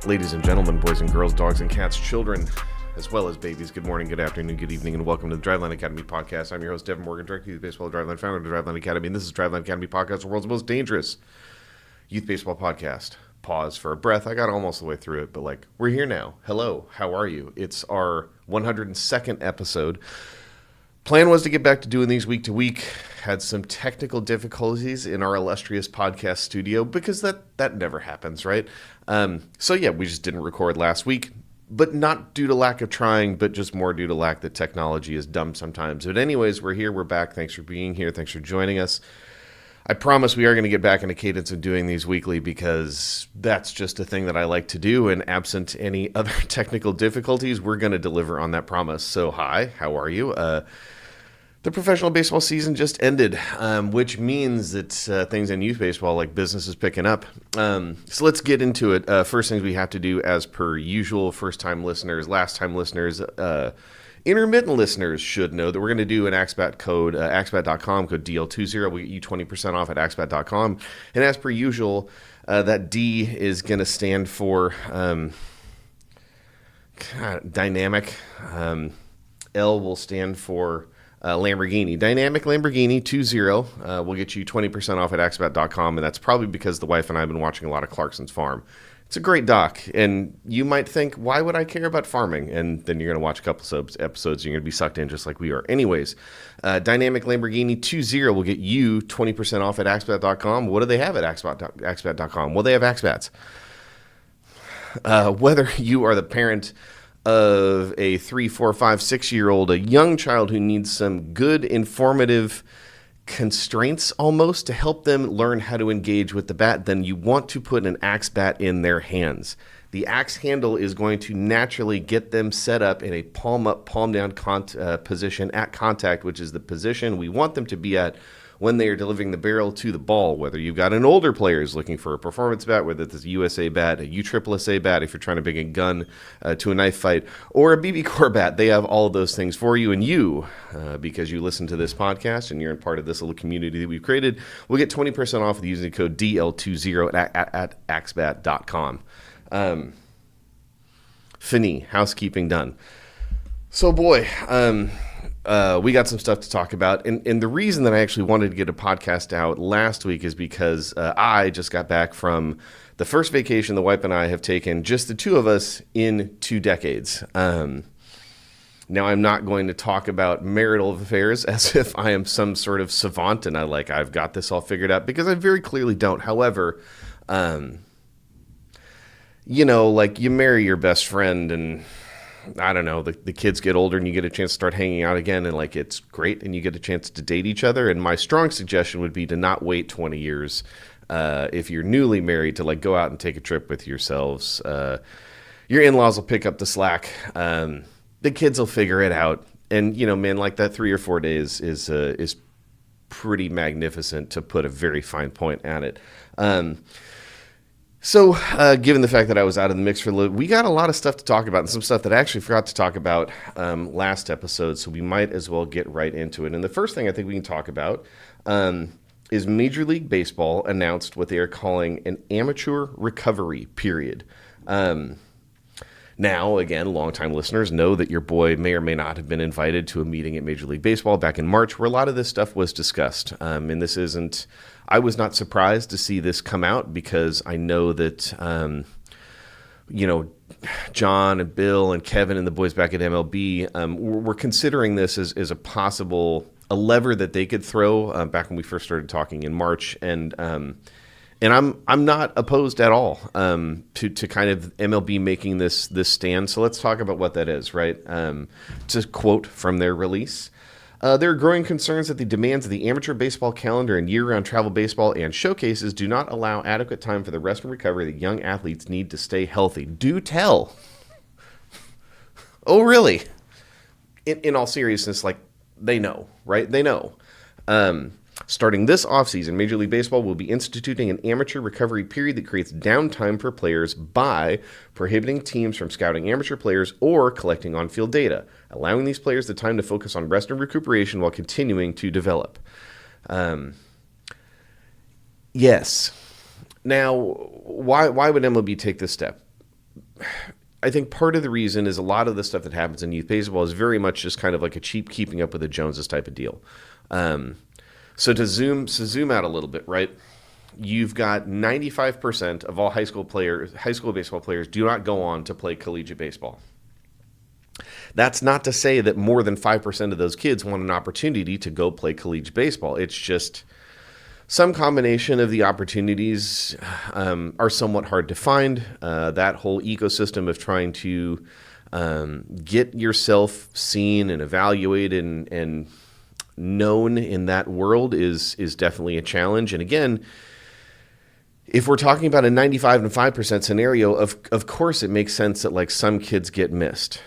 Ladies and gentlemen, boys and girls, dogs and cats, children, as well as babies, good morning, good afternoon, good evening, and welcome to the Driveline Academy podcast. I'm your host, Deven Morgan, Director of Youth Baseball Driveline, founder of the Driveline Academy, and this is Driveline Academy podcast, the world's most dangerous youth baseball podcast. Pause for a breath. I got almost the way through it, but we're here now. Hello, how are you? It's our 102nd episode. Plan was to get back to doing these week to week. Had some technical difficulties in our illustrious podcast studio because that never happens, right? We just didn't record last week, but not due to lack of trying, but just more due to lack that technology is dumb sometimes. But anyways, we're here, we're back. Thanks for being here. Thanks for joining us. I promise we are going to get back in a cadence of doing these weekly because that's just a thing that I like to do. And absent any other technical difficulties, we're going to deliver on that promise. So hi, how are you? The professional baseball season just ended, which means that things in youth baseball, like business, is picking up. So let's get into it. First things we have to do, as per usual, first-time listeners, last-time listeners, intermittent listeners should know that we're going to do an AxeBat code, AxeBat.com, code DL20. We get you 20% off at AxeBat.com. And as per usual, that D is going to stand for dynamic. L will stand for Lamborghini. Dynamic Lamborghini 20 will get you 20% off at AxeBat.com, and that's probably because the wife and I have been watching a lot of Clarkson's Farm. It's a great doc, and you might think, why would I care about farming? And then you're going to watch a couple episodes, and you're going to be sucked in just like we are. Anyways, Dynamic Lamborghini 20 will get you 20% off at AxeBat.com. What do they have at AxeBat.com? Well, they have AxeBats. Whether you are the parent of a 3, 4, 5, 6-year-old, a young child who needs some good, informative constraints almost to help them learn how to engage with the bat, then you want to put an AxeBat in their hands. The axe handle is going to naturally get them set up in a palm-up, palm-down position at contact, which is the position we want them to be at when they are delivering the barrel to the ball. Whether you've got an older player who's looking for a performance bat, whether it's a USA bat, a USSSA bat if you're trying to bring a gun to a knife fight, or a BB Core bat, they have all of those things for you. And you, because you listen to this podcast and you're in part of this little community that we've created, will get 20% off with using the code DL20 at AxeBat.com. Housekeeping done. So boy, we got some stuff to talk about, and the reason that I actually wanted to get a podcast out last week is because I just got back from the first vacation the wife and I have taken, just the two of us, in 2 decades. Now, I'm not going to talk about marital affairs as if I am some sort of savant and I've got this all figured out, because I very clearly don't. However, you marry your best friend and I don't know, the kids get older and you get a chance to start hanging out again, and it's great, and you get a chance to date each other. And my strong suggestion would be to not wait 20 years if you're newly married to go out and take a trip with yourselves. Your in-laws will pick up the slack. The kids will figure it out. And, that 3 or 4 days is pretty magnificent, to put a very fine point at it. So, given the fact that I was out of the mix for a little, we got a lot of stuff to talk about, and some stuff that I actually forgot to talk about last episode, so we might as well get right into it. And the first thing I think we can talk about is Major League Baseball announced what they are calling an amateur recovery period. Now, again, longtime listeners know that your boy may or may not have been invited to a meeting at Major League Baseball back in March where a lot of this stuff was discussed. And this isn't... I was not surprised to see this come out, because I know that, John and Bill and Kevin and the boys back at MLB were considering this as a lever that they could throw back when we first started talking in March. And I'm not opposed at all to kind of MLB making this stand. So let's talk about what that is, right? To quote from their release. There are growing concerns that the demands of the amateur baseball calendar and year-round travel baseball and showcases do not allow adequate time for the rest and recovery that young athletes need to stay healthy. Do tell. Oh, really? In all seriousness, they know, right? They know. Starting this offseason, Major League Baseball will be instituting an amateur recovery period that creates downtime for players by prohibiting teams from scouting amateur players or collecting on-field data, allowing these players the time to focus on rest and recuperation while continuing to develop. Yes. Now, why would MLB take this step? I think part of the reason is a lot of the stuff that happens in youth baseball is very much just kind of like a cheap keeping up with the Joneses type of deal. So to zoom out a little bit, right? You've got 95% of all high school baseball players do not go on to play collegiate baseball. That's not to say that more than 5% of those kids want an opportunity to go play collegiate baseball. It's just some combination of the opportunities are somewhat hard to find. That whole ecosystem of trying to get yourself seen and evaluated and known in that world is definitely a challenge. And again, if we're talking about a 95 and 5% scenario, of course it makes sense that like some kids get missed.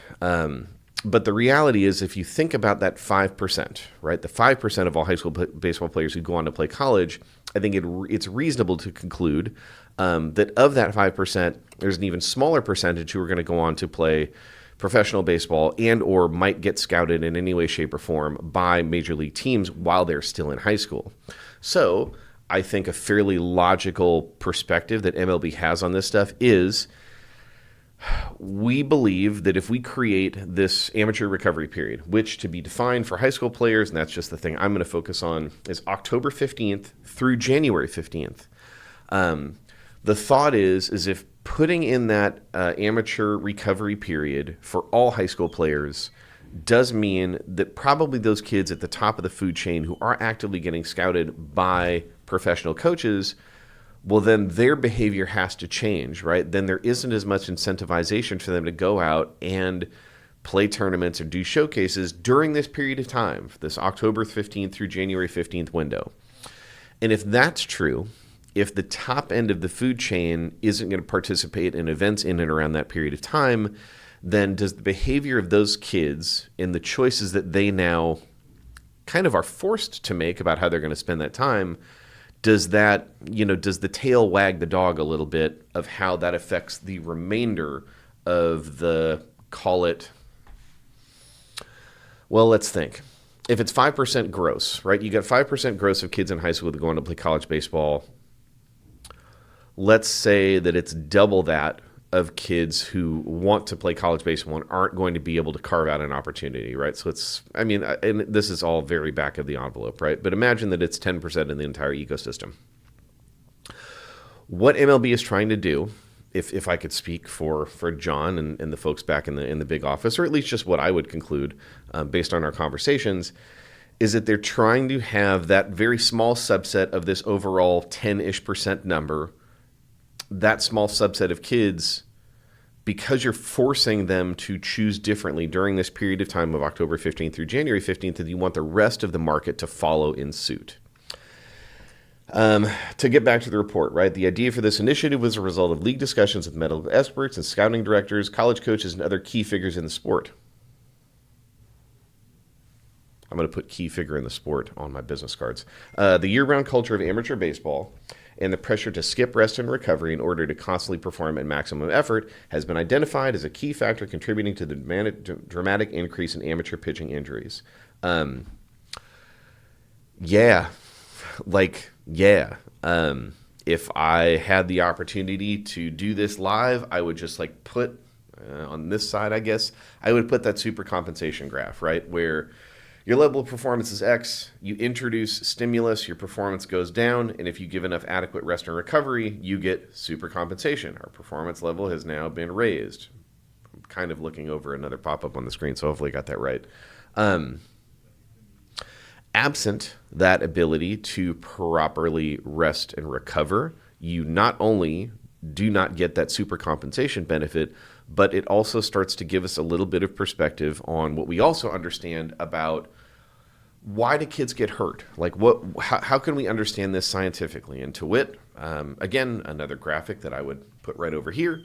But the reality is, if you think about that 5%, right, the 5% of all high school baseball players who go on to play college, I think it's reasonable to conclude that of that 5%, there's an even smaller percentage who are going to go on to play professional baseball and or might get scouted in any way, shape, or form by major league teams while they're still in high school. So I think a fairly logical perspective that MLB has on this stuff is we believe that if we create this amateur recovery period, which to be defined for high school players, and that's just the thing I'm going to focus on, is October 15th through January 15th. The thought is if putting in that amateur recovery period for all high school players does mean that probably those kids at the top of the food chain who are actively getting scouted by professional coaches, well, then their behavior has to change, right? Then there isn't as much incentivization for them to go out and play tournaments or do showcases during this period of time, this October 15th through January 15th window. And if that's true, if the top end of the food chain isn't going to participate in events in and around that period of time, then does the behavior of those kids and the choices that they now kind of are forced to make about how they're going to spend that time, does the tail wag the dog a little bit of how that affects the remainder of the, call it, well, let's think. If it's 5% gross, right? You got 5% gross of kids in high school that go on to play college baseball. Let's say that it's double that of kids who want to play college baseball and aren't going to be able to carve out an opportunity, right? So and this is all very back of the envelope, right? But imagine that it's 10% in the entire ecosystem. What MLB is trying to do, if I could speak for John and the folks back in the big office, or at least just what I would conclude based on our conversations, is that they're trying to have that very small subset of this overall 10-ish% number, that small subset of kids, because you're forcing them to choose differently during this period of time of October 15th through January 15th, that you want the rest of the market to follow in suit. To get back to the report, right? The idea for this initiative was a result of league discussions with medical experts and scouting directors, college coaches, and other key figures in the sport. I'm going to put key figure in the sport on my business cards. The year-round culture of amateur baseball and the pressure to skip rest and recovery in order to constantly perform at maximum effort has been identified as a key factor contributing to the dramatic increase in amateur pitching injuries. If I had the opportunity to do this live, I would just put on this side, I guess, I would put that super compensation graph, right? Where your level of performance is X, you introduce stimulus, your performance goes down, and if you give enough adequate rest and recovery, you get super compensation. Our performance level has now been raised. I'm kind of looking over another pop-up on the screen, so hopefully I got that right. Absent that ability to properly rest and recover, you not only do not get that super compensation benefit, but it also starts to give us a little bit of perspective on what we also understand about why do kids get hurt? How can we understand this scientifically? And to wit, again, another graphic that I would put right over here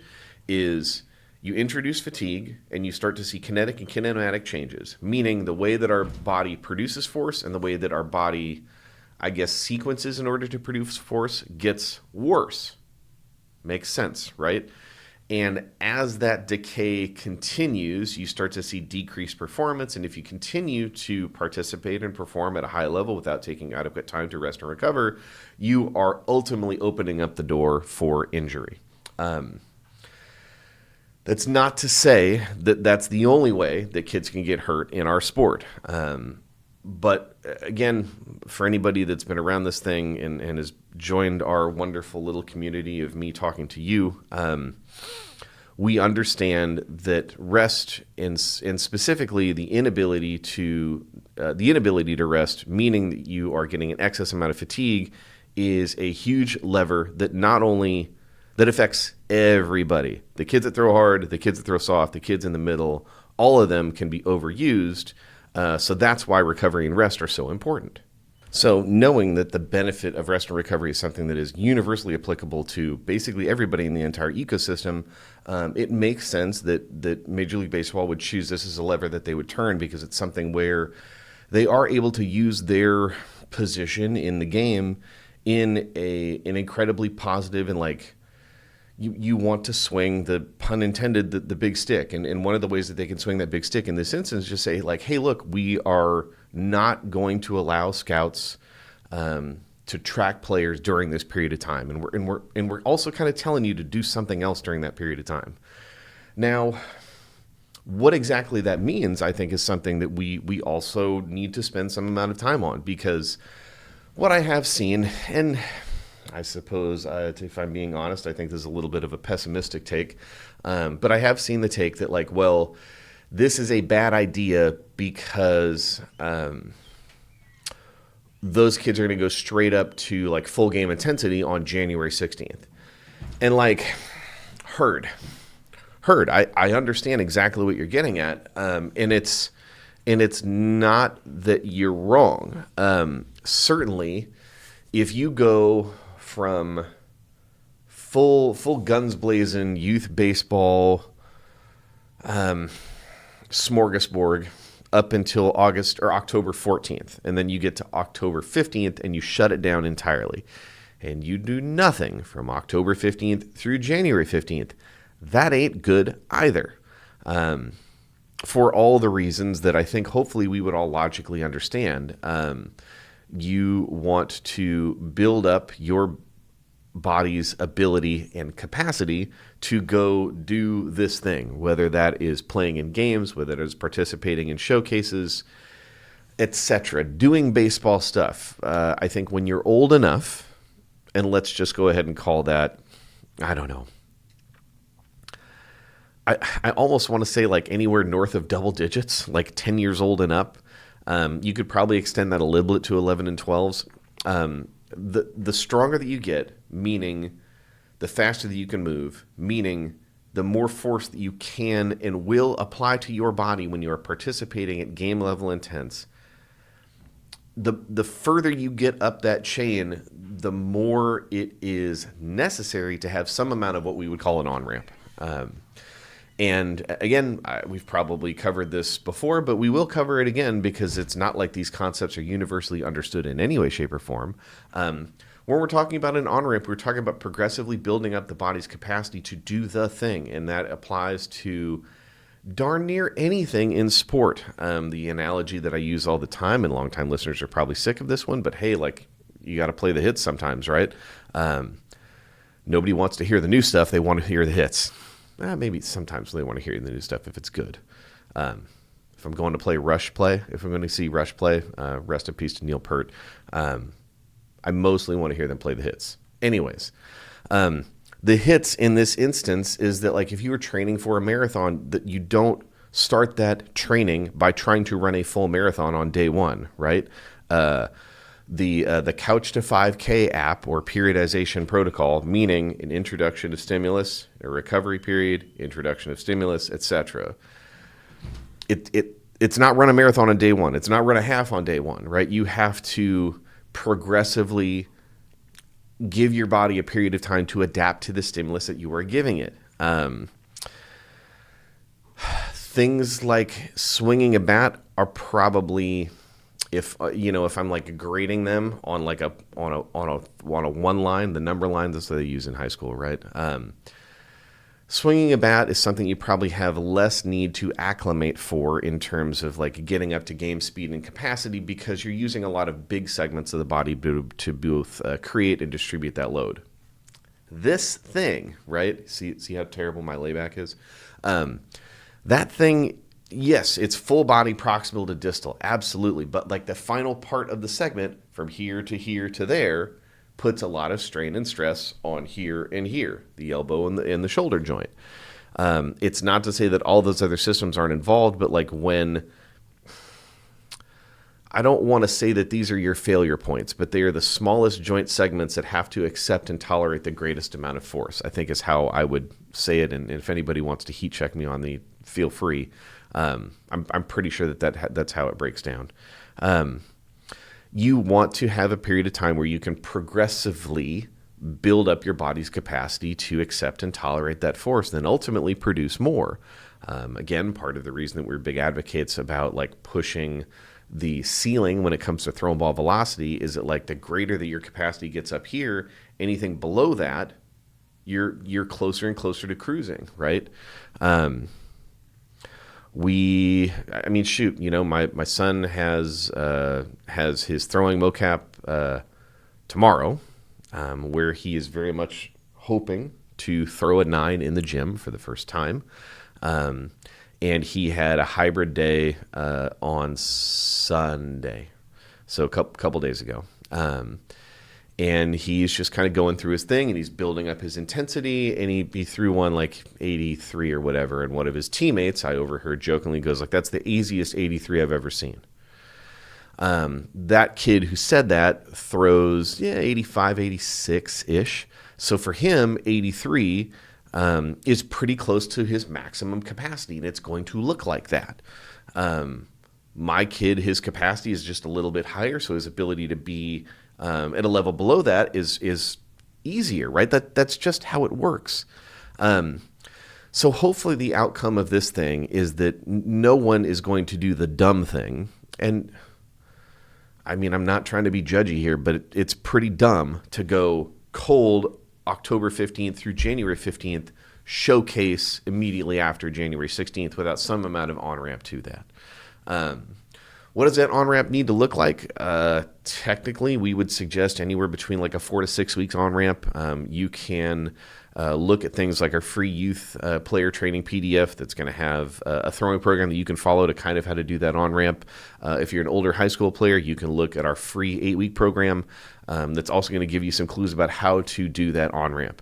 is you introduce fatigue and you start to see kinetic and kinematic changes, meaning the way that our body produces force and the way that our body, sequences in order to produce force gets worse. Makes sense, right? And as that decay continues, you start to see decreased performance. And if you continue to participate and perform at a high level without taking adequate time to rest and recover, you are ultimately opening up the door for injury. That's not to say that that's the only way that kids can get hurt in our sport. But again, for anybody that's been around this thing and has joined our wonderful little community of me talking to you, we understand that rest and specifically the inability to rest, meaning that you are getting an excess amount of fatigue, is a huge lever that not only that affects everybody. The kids that throw hard, the kids that throw soft, the kids in the middle, all of them can be overused. So that's why recovery and rest are so important. So knowing that the benefit of rest and recovery is something that is universally applicable to basically everybody in the entire ecosystem, it makes sense that Major League Baseball would choose this as a lever that they would turn, because it's something where they are able to use their position in the game in an incredibly positive and like, you want to swing, the pun intended, the big stick. And one of the ways that they can swing that big stick in this instance is just say like, hey, look, we are not going to allow scouts to track players during this period of time. And we're also kind of telling you to do something else during that period of time. Now, what exactly that means, I think, is something that we also need to spend some amount of time on, because what I have seen, and I suppose, if I'm being honest, I think this is a little bit of a pessimistic take. But I have seen the take that, like, well, this is a bad idea because those kids are going to go straight up to, like, full game intensity on January 16th. And, like, heard. I understand exactly what you're getting at. And it's not that you're wrong. Certainly, if you go from full guns blazing youth baseball smorgasbord up until August or October 14th, and then you get to October 15th and you shut it down entirely, and you do nothing from October 15th through January 15th, that ain't good either. For all the reasons that I think hopefully we would all logically understand. You want to build up your body's ability and capacity to go do this thing, whether that is playing in games, whether it is participating in showcases, etc., doing baseball stuff. I think when you're old enough, and let's just go ahead and call that, I don't know, I almost want to say like anywhere north of double digits, like 10 years old and up. You could probably extend that a little bit to 11 and 12s. The stronger that you get, meaning the faster that you can move, meaning the more force that you can and will apply to your body when you are participating at game level intense, the further you get up that chain, the more it is necessary to have some amount of what we would call an on-ramp. And again, we've probably covered this before, but we will cover it again because it's not like these concepts are universally understood in any way, shape, or form. When we're talking about an on-ramp, we're talking about progressively building up the body's capacity to do the thing, and that applies to darn near anything in sport. The analogy that I use all the time, and longtime listeners are probably sick of this one, but hey, like, you got to play the hits sometimes, right? Nobody wants to hear the new stuff. They want to hear the hits. Maybe sometimes they want to hear the new stuff if it's good. If I'm going to play Rush play, if I'm going to see Rush play, rest in peace to Neil Peart, I mostly want to hear them play the hits. Anyways, the hits in this instance is that, like, if you were training for a marathon, that you don't start that training by trying to run a full marathon on day one, right? The Couch to 5K app or periodization protocol, meaning an introduction of stimulus, a recovery period, introduction of stimulus, etc. It's not run a marathon on day one. It's not run a half on day one, right? You have to progressively give your body a period of time to adapt to the stimulus that you are giving it. Things like swinging a bat are probably, if I'm like grading them on like on a one line, the number line, that's what they use in high school, right? Swinging a bat is something you probably have less need to acclimate for in terms of like getting up to game speed and capacity, because you're using a lot of big segments of the body to both create and distribute that load. This thing, right? See how terrible my layback is? That thing, yes, it's full body proximal to distal, absolutely. But like the final part of the segment from here to there puts a lot of strain and stress on here and here, the elbow and the shoulder joint. It's not to say that all those other systems aren't involved, but like when, I don't want to say that these are your failure points, but they are the smallest joint segments that have to accept and tolerate the greatest amount of force, I think is how I would say it. And if anybody wants to heat check me on the, feel free. I'm pretty sure that's how it breaks down. You want to have a period of time where you can progressively build up your body's capacity to accept and tolerate that force, and then ultimately produce more. Again, part of the reason that we're big advocates about like pushing the ceiling when it comes to throw ball velocity is that like the greater that your capacity gets up here, anything below that, you're closer and closer to cruising, right? My son has his throwing mocap tomorrow, where he is very much hoping to throw a 9 in the gym for the first time. And he had a hybrid day on Sunday, so a couple days ago. And he's just kind of going through his thing, and he's building up his intensity, and he threw one like 83 or whatever, and one of his teammates, I overheard jokingly, goes like, "That's the easiest 83 I've ever seen." That kid who said that throws 85, 86-ish. So for him, 83 is pretty close to his maximum capacity, and it's going to look like that. My kid, his capacity is just a little bit higher, so his ability to be at a level below that is easier, right? That's just how it works. So hopefully the outcome of this thing is that no one is going to do the dumb thing. And I mean, I'm not trying to be judgy here, but it's pretty dumb to go cold October 15th through January 15th, showcase immediately after January 16th without some amount of on-ramp to that. What does that on-ramp need to look like? Technically, we would suggest anywhere between like a 4 to 6 weeks on-ramp. You can look at things like our free youth player training PDF that's going to have a throwing program that you can follow to kind of how to do that on-ramp. If you're an older high school player, you can look at our free 8-week program that's also going to give you some clues about how to do that on-ramp.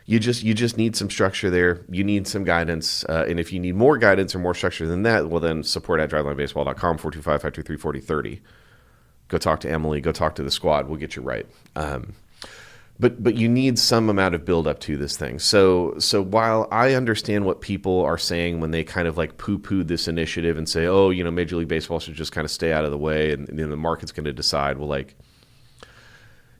You just need some structure there. You need some guidance. And if you need more guidance or more structure than that, well, then support at drivelinebaseball.com, 425-523-4030. Go talk to Emily. Go talk to the squad. We'll get you right. But you need some amount of build up to this thing. So while I understand what people are saying when they kind of like poo-poo this initiative and say, oh, Major League Baseball should just kind of stay out of the way and the market's going to decide. Well, like,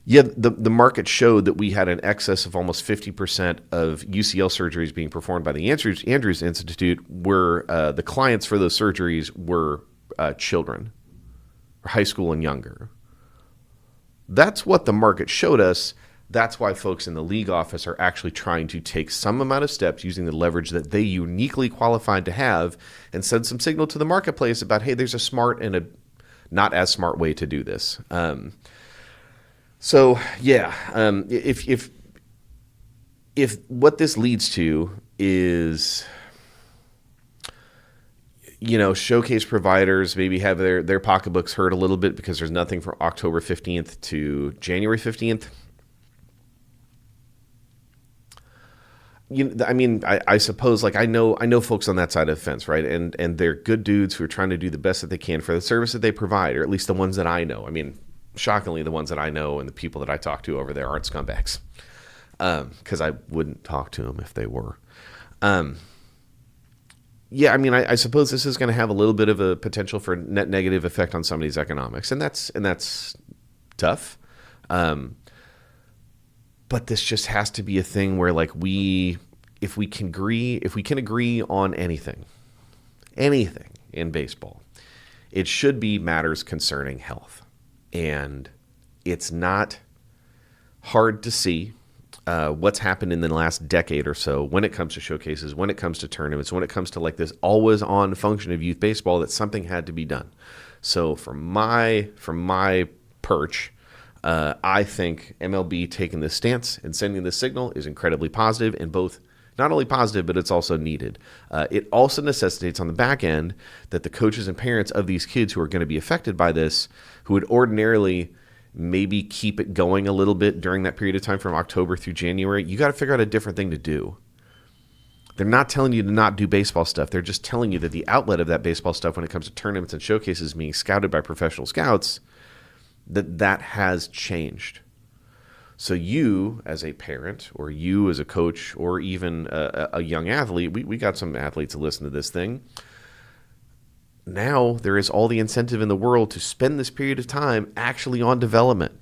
yeah, the market showed that we had an excess of almost 50% of UCL surgeries being performed by the Andrews Institute, where the clients for those surgeries were children, high school and younger. That's what the market showed us. That's why folks in the league office are actually trying to take some amount of steps using the leverage that they uniquely qualified to have and send some signal to the marketplace about, hey, there's a smart and a not as smart way to do this. If what this leads to is, showcase providers maybe have their pocketbooks hurt a little bit because there's nothing from October 15th to January 15th. I suppose, like, I know folks on that side of the fence, right? And they're good dudes who are trying to do the best that they can for the service that they provide, or at least the ones that I know. I mean, shockingly, the ones that I know and the people that I talk to over there aren't scumbags, because I wouldn't talk to them if they were. I suppose this is going to have a little bit of a potential for net negative effect on somebody's economics, and that's tough. But this just has to be a thing where, like, if we can agree on anything in baseball, it should be matters concerning health. And it's not hard to see what's happened in the last decade or so when it comes to showcases, when it comes to tournaments, when it comes to like this always on function of youth baseball, that something had to be done. So from my perch, I think MLB taking this stance and sending this signal is incredibly positive, and both not only positive, but it's also needed. It also necessitates on the back end that the coaches and parents of these kids who are going to be affected by this, who would ordinarily maybe keep it going a little bit during that period of time from October through January, you got to figure out a different thing to do. They're not telling you to not do baseball stuff. They're just telling you that the outlet of that baseball stuff when it comes to tournaments and showcases being scouted by professional scouts, that has changed. So you as a parent or you as a coach or even a young athlete, we got some athletes to listen to this thing. Now there is all the incentive in the world to spend this period of time actually on development.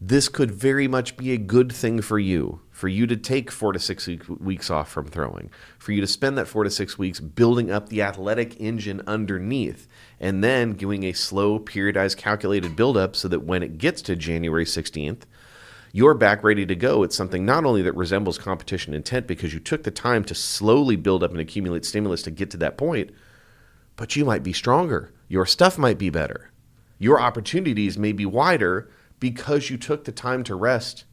This could very much be a good thing for you to take 4 to 6 weeks off from throwing, for you to spend that 4 to 6 weeks building up the athletic engine underneath, and then doing a slow, periodized, calculated buildup so that when it gets to January 16th, you're back ready to go. It's something not only that resembles competition intent because you took the time to slowly build up and accumulate stimulus to get to that point, but you might be stronger. Your stuff might be better. Your opportunities may be wider because you took the time to rest,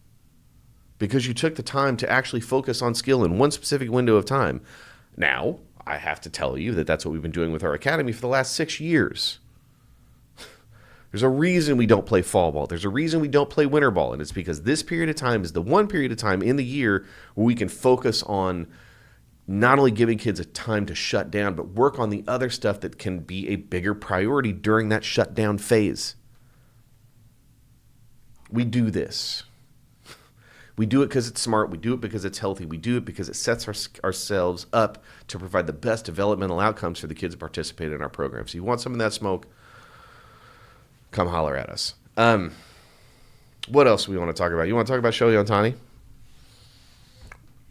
because you took the time to actually focus on skill in one specific window of time. Now, I have to tell you that that's what we've been doing with our academy for the last 6 years. There's a reason we don't play fall ball. There's a reason we don't play winter ball, and it's because this period of time is the one period of time in the year where we can focus on not only giving kids a time to shut down, but work on the other stuff that can be a bigger priority during that shutdown phase. We do this. We do it because it's smart. We do it because it's healthy. We do it because it sets ourselves up to provide the best developmental outcomes for the kids that participate in our program. So you want some of that smoke, come holler at us. What else do we want to talk about? You want to talk about Shohei Ohtani?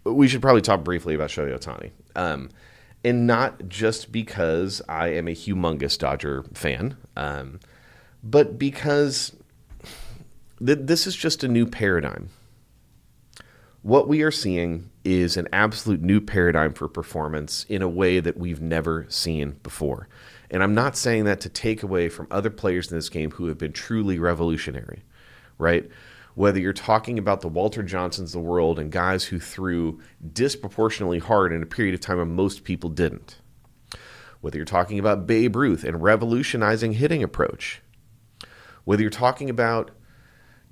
We should probably talk briefly about Shohei Ohtani. And not just because I am a humongous Dodger fan, but because this is just a new paradigm. What we are seeing is an absolute new paradigm for performance in a way that we've never seen before. And I'm not saying that to take away from other players in this game who have been truly revolutionary, right? Whether you're talking about the Walter Johnsons of the world and guys who threw disproportionately hard in a period of time when most people didn't. Whether you're talking about Babe Ruth and revolutionizing hitting approach. Whether you're talking about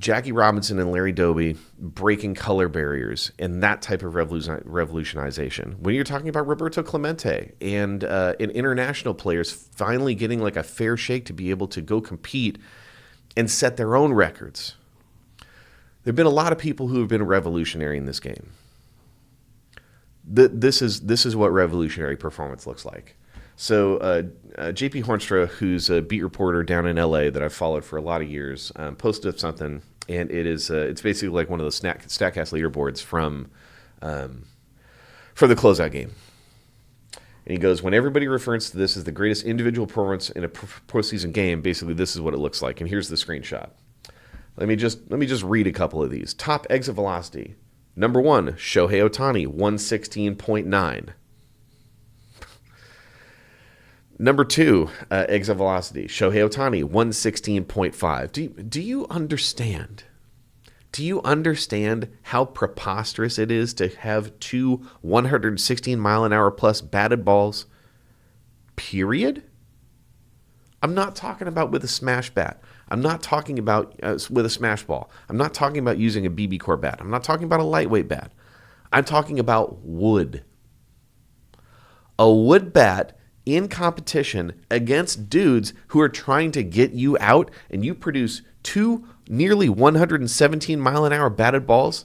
Jackie Robinson and Larry Doby breaking color barriers and that type of revolutionization. When you're talking about Roberto Clemente and international players finally getting like a fair shake to be able to go compete and set their own records. There have been a lot of people who have been revolutionary in this game. This is what revolutionary performance looks like. So JP Hornstra, who's a beat reporter down in LA that I've followed for a lot of years, posted up something, and it's basically like one of those StatCast leaderboards for the closeout game. And he goes, when everybody refers to this as the greatest individual performance in a postseason game, basically this is what it looks like. And here's the screenshot. Let me just read a couple of these. Top exit velocity. Number 1, Shohei Ohtani, 116.9. Number 2, exit velocity, Shohei Ohtani, 116.5. Do you understand? Do you understand how preposterous it is to have two 116-mile-an-hour plus batted balls, period? I'm not talking about with a smash bat. I'm not talking about with a smash ball. I'm not talking about using a BB core bat. I'm not talking about a lightweight bat. I'm talking about wood. A wood bat in competition against dudes who are trying to get you out, and you produce two nearly 117-mile-an-hour batted balls.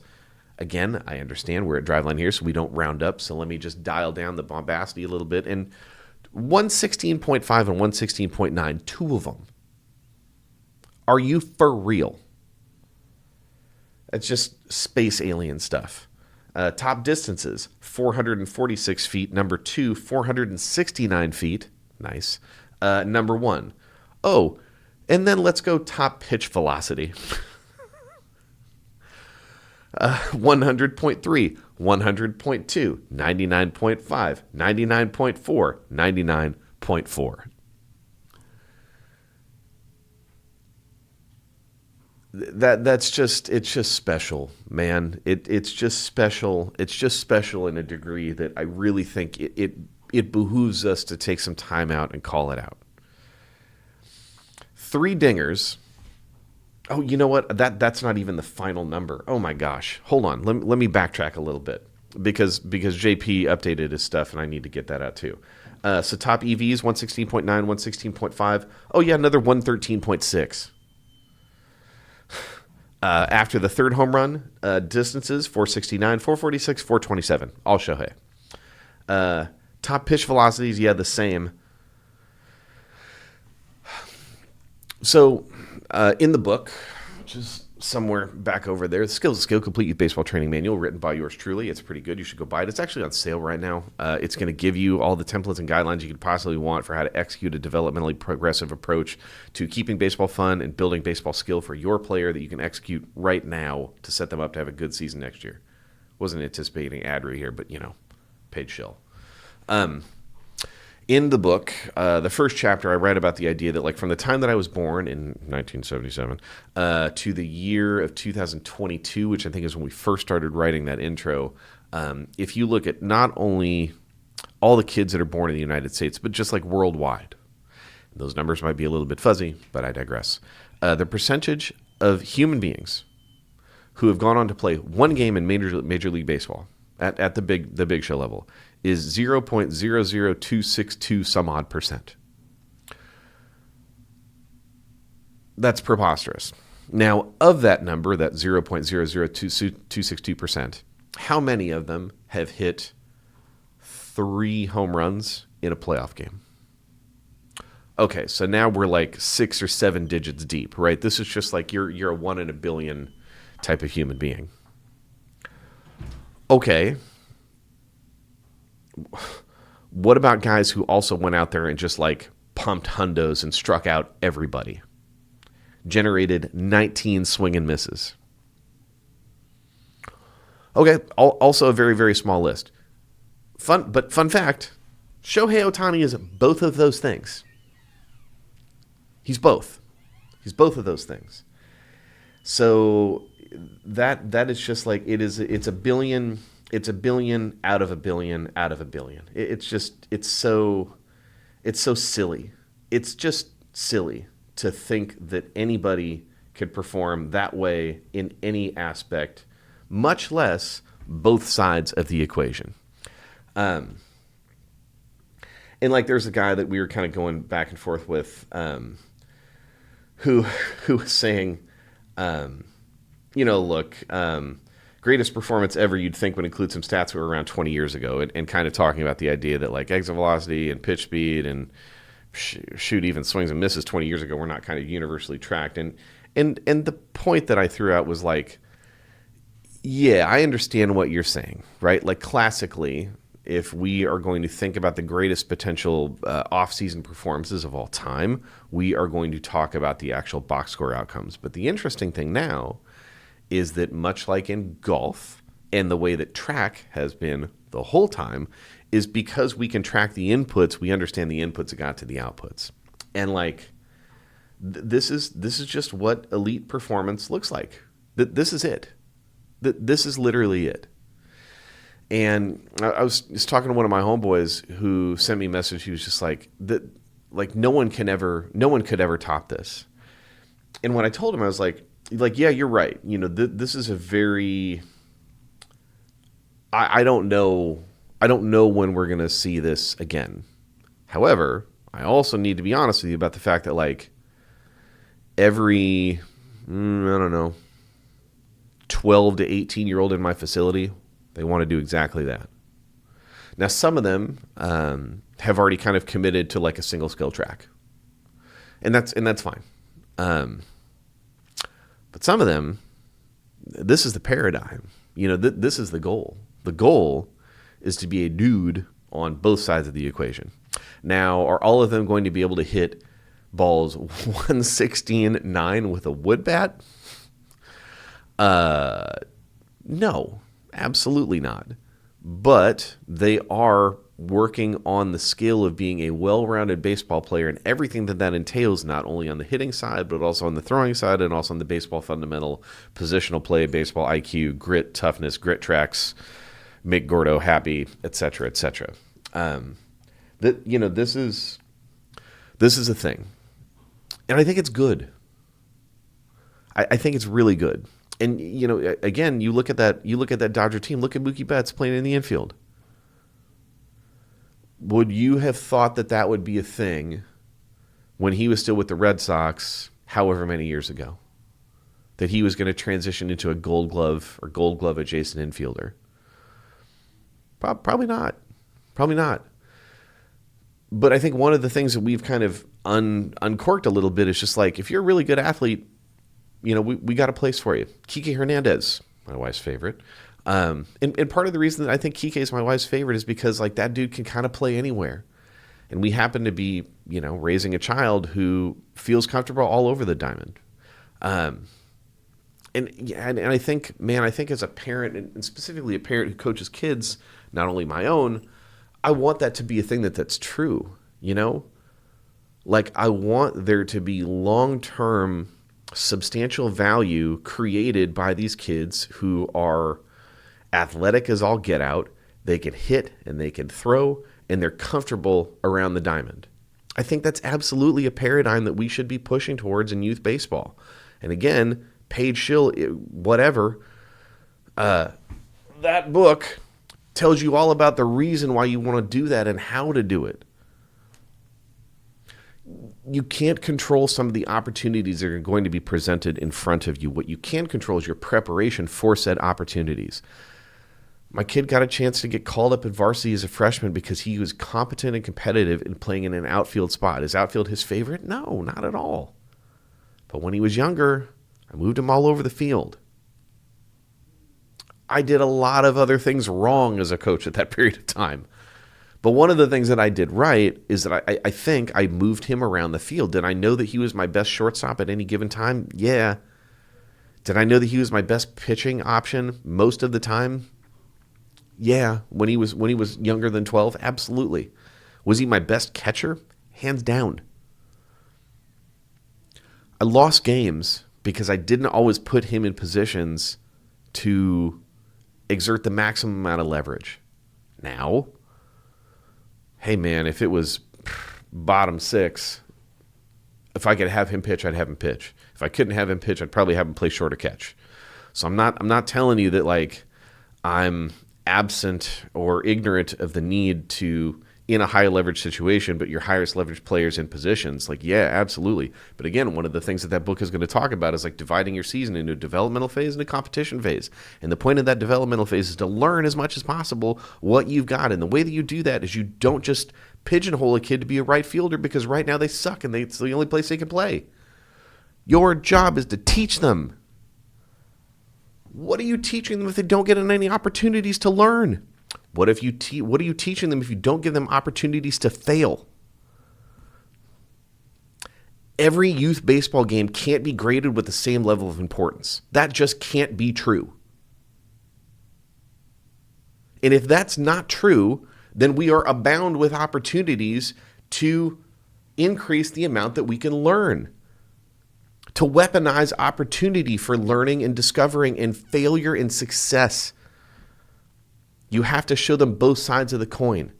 Again, I understand we're at Driveline here, so we don't round up, so let me just dial down the bombacity a little bit. And 116.5 and 116.9, two of them. Are you for real? It's just space alien stuff. Top distances, 446 feet. Number 2, 469 feet. Nice. Number 1. Oh, and then let's go top pitch velocity. 100.3, 100.2, 99.5, 99.4, 99.4. That's just, it's just special, man. It's just special. It's just special in a degree that I really think it behooves us to take some time out and call it out. 3 dingers. Oh, you know what? That's not even the final number. Oh my gosh. Hold on. Let me backtrack a little bit because JP updated his stuff and I need to get that out too. So top EVs 116.9, 116.5. Oh yeah, another 113.6. After the third home run, distances 469, 446, 427. All Shohei. Top pitch velocities, yeah, the same. So, in the book, which is somewhere back over there, the Skills to Skill Complete Youth Baseball Training Manual, written by yours truly. It's pretty good. You should go buy it. It's actually on sale right now. It's going to give you all the templates and guidelines you could possibly want for how to execute a developmentally progressive approach to keeping baseball fun and building baseball skill for your player that you can execute right now to set them up to have a good season next year. Wasn't anticipating ad read here, but, paid shill. In the book, the first chapter, I read about the idea that, like, from the time that I was born in 1977 to the year of 2022, which I think is when we first started writing that intro, if you look at not only all the kids that are born in the United States, but just like worldwide, those numbers might be a little bit fuzzy, but I digress. The percentage of human beings who have gone on to play one game in Major League Baseball at the big show level is 0.00262 some odd percent. That's preposterous. Now, of that number, that 0.00262%, how many of them have hit 3 home runs in a playoff game? Okay, so now we're like 6 or 7 digits deep, right? This is just like you're a 1 in a billion type of human being. Okay. What about guys who also went out there and just like pumped hundos and struck out everybody? Generated 19 swing and misses. Okay, also a very, very small list. Fun fact, Shohei Ohtani is both of those things. He's both. He's both of those things. So that is just like it's a billion. It's a billion out of a billion out of a billion. It's so silly. It's just silly to think that anybody could perform that way in any aspect, much less both sides of the equation. And like there's a guy that we were kind of going back and forth with who was saying, look, greatest performance ever, you'd think, would include some stats that were around 20 years ago, and kind of talking about the idea that like exit velocity and pitch speed and shoot even swings and misses 20 years ago were not kind of universally tracked. And the point that I threw out was like, yeah, I understand what you're saying, right? Like classically, if we are going to think about the greatest potential off-season performances of all time, we are going to talk about the actual box score outcomes. But the interesting thing now is that much like in golf and the way that track has been the whole time is because we can track the inputs, we understand the inputs that got to the outputs. And like this is just what elite performance looks like. This is it. This is literally it. And I was talking to one of my homeboys who sent me a message. He was just like, no one could ever top this. And when I told him, I was like, yeah, you're right. This is a very. I don't know when we're gonna see this again. However, I also need to be honest with you about the fact that like every 12 to 18-year-old in my facility, they want to do exactly that. Now, some of them have already kind of committed to like a single skill track, and that's fine. But some of them, this is the paradigm. This is the goal. The goal is to be a dude on both sides of the equation. Now, are all of them going to be able to hit balls 116.9 with a wood bat? No, absolutely not. But they are working on the skill of being a well-rounded baseball player and everything that entails, not only on the hitting side, but also on the throwing side and also on the baseball fundamental, positional play, baseball IQ, grit, toughness, grit tracks, make Gordo happy, etc., etc. This is a thing, and I think it's good. I think it's really good. And again, you look at that Dodger team. Look at Mookie Betts playing in the infield. Would you have thought that would be a thing when he was still with the Red Sox, however many years ago, that he was going to transition into a Gold Glove or Gold Glove adjacent infielder? Probably not. Probably not. But I think one of the things that we've kind of uncorked a little bit is just like, if you're a really good athlete, we got a place for you. Kike Hernandez, my wife's favorite. And part of the reason that I think Kike is my wife's favorite is because like that dude can kind of play anywhere. And we happen to be, raising a child who feels comfortable all over the diamond. And I think, man, as a parent, and specifically a parent who coaches kids, not only my own, I want that to be a thing that's true, Like I want there to be long-term substantial value created by these kids who are athletic as all get out. They can hit and they can throw and they're comfortable around the diamond. I think that's absolutely a paradigm that we should be pushing towards in youth baseball. And again, Paige Schill, whatever, that book tells you all about the reason why you want to do that and how to do it. You can't control some of the opportunities that are going to be presented in front of you. What you can control is your preparation for said opportunities. My kid got a chance to get called up at varsity as a freshman because he was competent and competitive in playing in an outfield spot. Is outfield his favorite? No, not at all. But when he was younger, I moved him all over the field. I did a lot of other things wrong as a coach at that period of time. But one of the things that I did right is that I think I moved him around the field. Did I know that he was my best shortstop at any given time? Yeah. Did I know that he was my best pitching option most of the time? Yeah. When he was younger than 12? Absolutely. Was he my best catcher? Hands down. I lost games because I didn't always put him in positions to exert the maximum amount of leverage. Now, hey man, if it was bottom six, if I could have him pitch, I'd have him pitch. If I couldn't have him pitch, I'd probably have him play shorter catch. So I'm not telling you that like I'm absent or ignorant of the need to, in a high leverage situation, but your highest leverage players in positions. Like, yeah, absolutely. But again, one of the things that book is going to talk about is like dividing your season into a developmental phase and a competition phase. And the point of that developmental phase is to learn as much as possible what you've got. And the way that you do that is you don't just pigeonhole a kid to be a right fielder because right now they suck and it's the only place they can play. Your job is to teach them. What are you teaching them if they don't get any opportunities to learn? What are you teaching them if you don't give them opportunities to fail? Every youth baseball game can't be graded with the same level of importance. That just can't be true. And if that's not true, then we are abound with opportunities to increase the amount that we can learn, to weaponize opportunity for learning and discovering and failure and success. You have to show them both sides of the coin.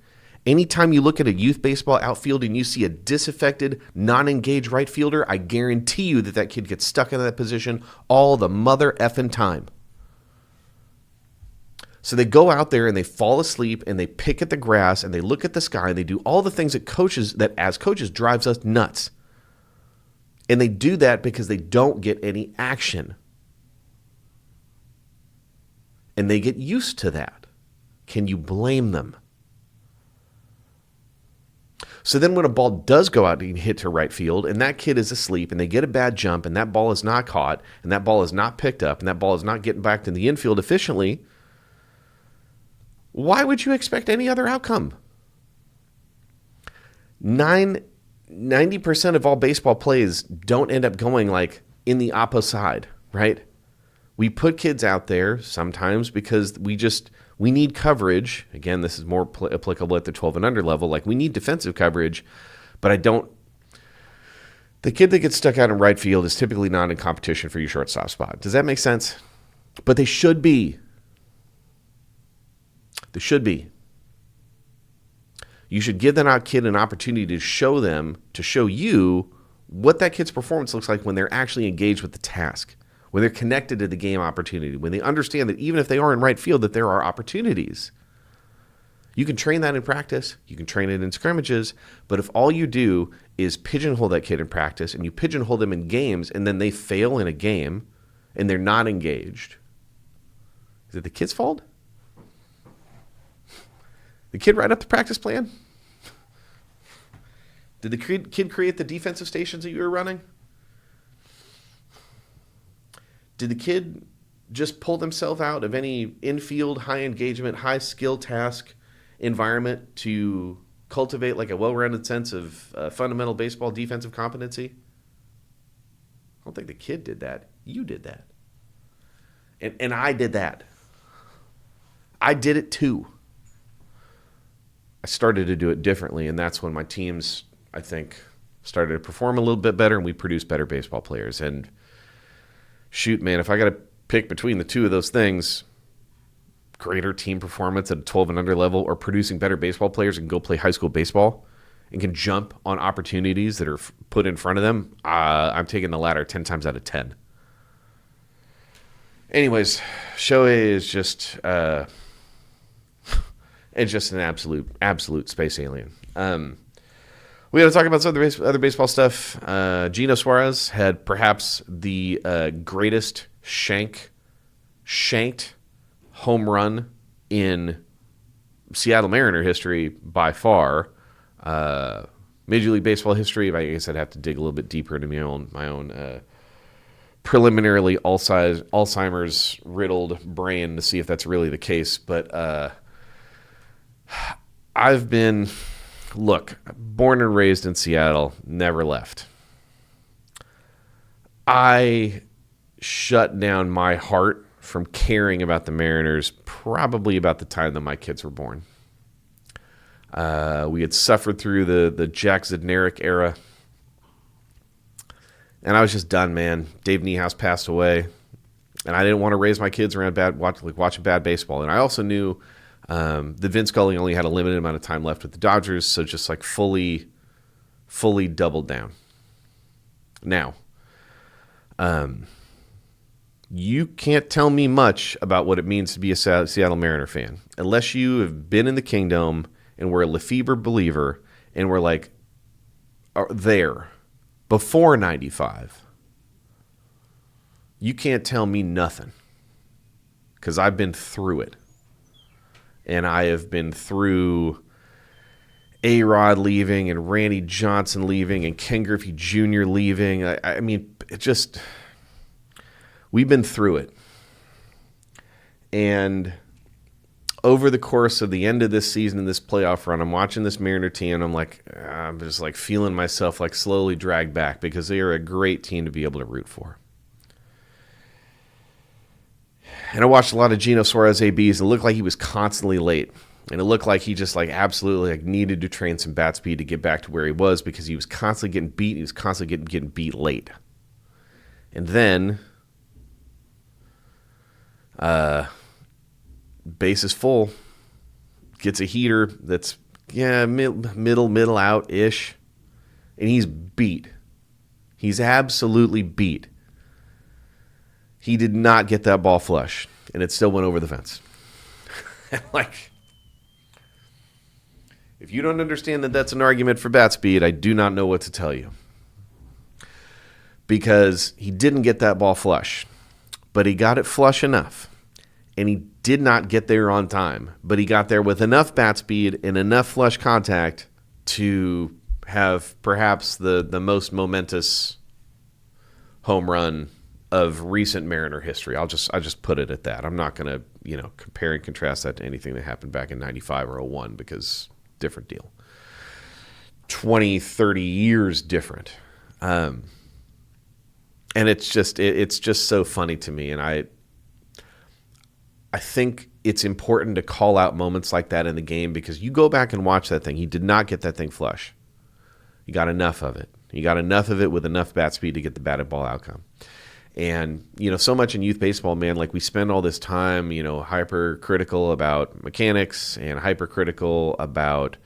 Anytime you look at a youth baseball outfield and you see a disaffected, non-engaged right fielder, I guarantee you that kid gets stuck in that position all the mother effing time. So they go out there and they fall asleep and they pick at the grass and they look at the sky and they do all the things that as coaches drives us nuts. And they do that because they don't get any action. And they get used to that. Can you blame them? So then when a ball does go out and hit to right field and that kid is asleep and they get a bad jump and that ball is not caught and that ball is not picked up and that ball is not getting back to the infield efficiently, why would you expect any other outcome? 90% of all baseball plays don't end up going like in the opposite side, right? We put kids out there sometimes because we We need coverage. Again, this is more applicable at the 12 and under level. Like, we need defensive coverage, but I don't. The kid that gets stuck out in right field is typically not in competition for your shortstop spot. Does that make sense? But they should be. They should be. You should give that kid an opportunity to show you what that kid's performance looks like when they're actually engaged with the task, when they're connected to the game opportunity, when they understand that even if they are in right field, that there are opportunities. You can train that in practice. You can train it in scrimmages. But if all you do is pigeonhole that kid in practice and you pigeonhole them in games and then they fail in a game and they're not engaged, is it the kid's fault? The kid write up the practice plan? Did the kid create the defensive stations that you were running? Did the kid just pull themselves out of any infield, high engagement, high skill task environment to cultivate like a well-rounded sense of fundamental baseball defensive competency? I don't think the kid did that. You did that. And I did that. I did it too. I started to do it differently, and that's when my teams, I think, started to perform a little bit better and we produced better baseball players. And shoot, man, if I got to pick between the two of those things, greater team performance at a 12 and under level or producing better baseball players and go play high school baseball and can jump on opportunities that are put in front of them, I'm taking the latter 10 times out of 10. Anyways, Shohei is just it's just an absolute space alien. We got to talk about some of the other baseball stuff. Geno Suarez had perhaps the greatest shanked home run in Seattle Mariner history by far. Major League Baseball history. I guess I'd have to dig a little bit deeper into my own preliminarily Alzheimer's riddled brain to see if that's really the case. But I've been, born and raised in Seattle, never left. I shut down my heart from caring about the Mariners probably about the time that my kids were born. We had suffered through the Jack Zednarik era, and I was just done, man. Dave Niehaus passed away, and I didn't want to raise my kids around watching bad baseball. And I also knew that Vin Scully only had a limited amount of time left with the Dodgers, so just like fully doubled down. Now, you can't tell me much about what it means to be a Seattle Mariner fan unless you have been in the Kingdom and were a Lefebvre believer and were like there before 95. You can't tell me nothing because I've been through it. And I have been through A-Rod leaving and Randy Johnson leaving and Ken Griffey Jr. leaving. I mean, we've been through it. And over the course of the end of this season and this playoff run, I'm watching this Mariner team and I'm just like feeling myself like slowly drag back because they are a great team to be able to root for. And I watched a lot of Geno Suarez ABs, and it looked like he was constantly late. And it looked like he just absolutely needed to train some bat speed to get back to where he was because he was constantly getting beat. He was constantly getting beat late. And then, base is full. Gets a heater that's, middle out-ish. And he's beat. He's absolutely beat. He did not get that ball flush, and it still went over the fence. If you don't understand that that's an argument for bat speed, I do not know what to tell you. Because he didn't get that ball flush, but he got it flush enough, and he did not get there on time, but he got there with enough bat speed and enough flush contact to have perhaps the most momentous home run of recent Mariner history. I'll just put it at that. I'm not going to, compare and contrast that to anything that happened back in 95 or 01 because different deal. 20, 30 years different. And it's just so funny to me. And I think it's important to call out moments like that in the game because you go back and watch that thing. He did not get that thing flush. He got enough of it. He got enough of it with enough bat speed to get the batted ball outcome. And, so much in youth baseball, man, like we spend all this time, hypercritical about mechanics and hypercritical about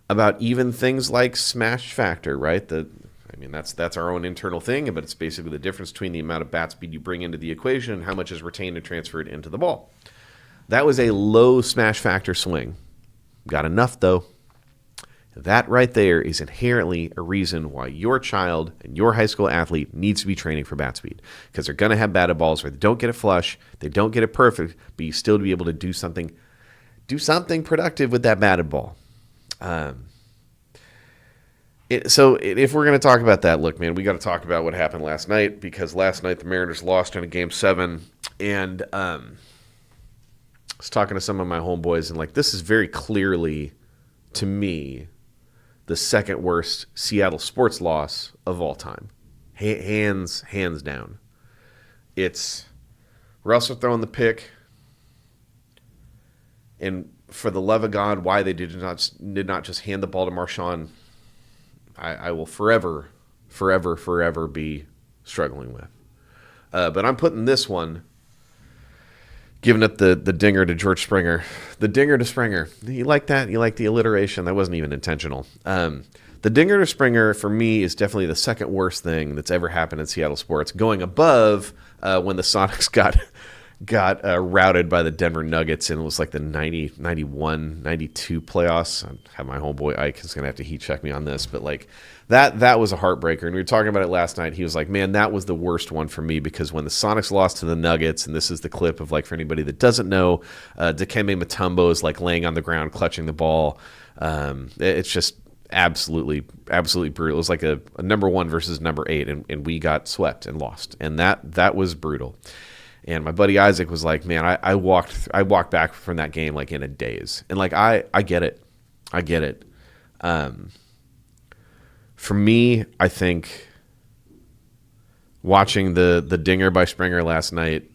about even things like smash factor, right? That's our own internal thing, but it's basically the difference between the amount of bat speed you bring into the equation and how much is retained and transferred into the ball. That was a low smash factor swing. Got enough, though. That right there is inherently a reason why your child and your high school athlete needs to be training for bat speed, because they're going to have batted balls where they don't get it flush, they don't get it perfect, but you still be able to do something productive with that batted ball. So if we're going to talk about that, look, man, we got to talk about what happened last night, because last night the Mariners lost in a Game 7, and I was talking to some of my homeboys, and like this is very clearly, to me, the second worst Seattle sports loss of all time. Hands down. It's Russell throwing the pick, and for the love of God, why they did not just hand the ball to Marshawn, I will forever be struggling with. But I'm putting this one, giving up the dinger to George Springer. The dinger to Springer. You like that? You like the alliteration? That wasn't even intentional. The dinger to Springer, for me, is definitely the second worst thing that's ever happened in Seattle sports, going above when the Sonics got routed by the Denver Nuggets, and it was like the 90, 91, 92 playoffs. I have my homeboy Ike is going to have to heat check me on this, but like that was a heartbreaker. And we were talking about it last night. He was like, man, that was the worst one for me, because when the Sonics lost to the Nuggets, and this is the clip of, like, for anybody that doesn't know, Dikembe Mutombo is like laying on the ground, clutching the ball. It's just absolutely brutal. It was like a number 1 versus number 8, and we got swept and lost. And that was brutal. And my buddy Isaac was like, man, I walked back from that game like in a daze. And like, I get it. For me, I think watching the dinger by Springer last night,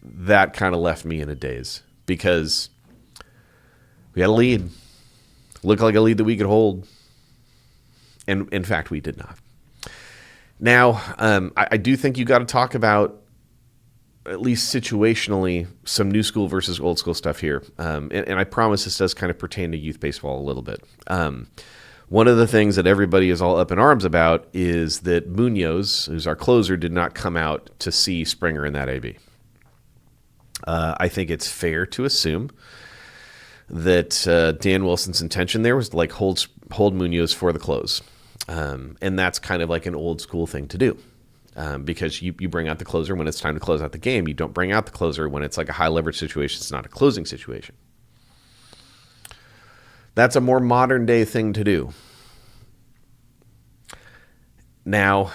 that kind of left me in a daze, because we had a lead. Looked like a lead that we could hold. And in fact, we did not. Now, I do think you got to talk about, at least situationally, some new school versus old school stuff here. And I promise this does kind of pertain to youth baseball a little bit. One of the things that everybody is all up in arms about is that Munoz, who's our closer, did not come out to see Springer in that AB. I think it's fair to assume that Dan Wilson's intention there was to like hold Munoz for the close. And that's kind of like an old school thing to do. Because you bring out the closer when it's time to close out the game. You don't bring out the closer when it's like a high leverage situation. It's not a closing situation. That's a more modern day thing to do. Now,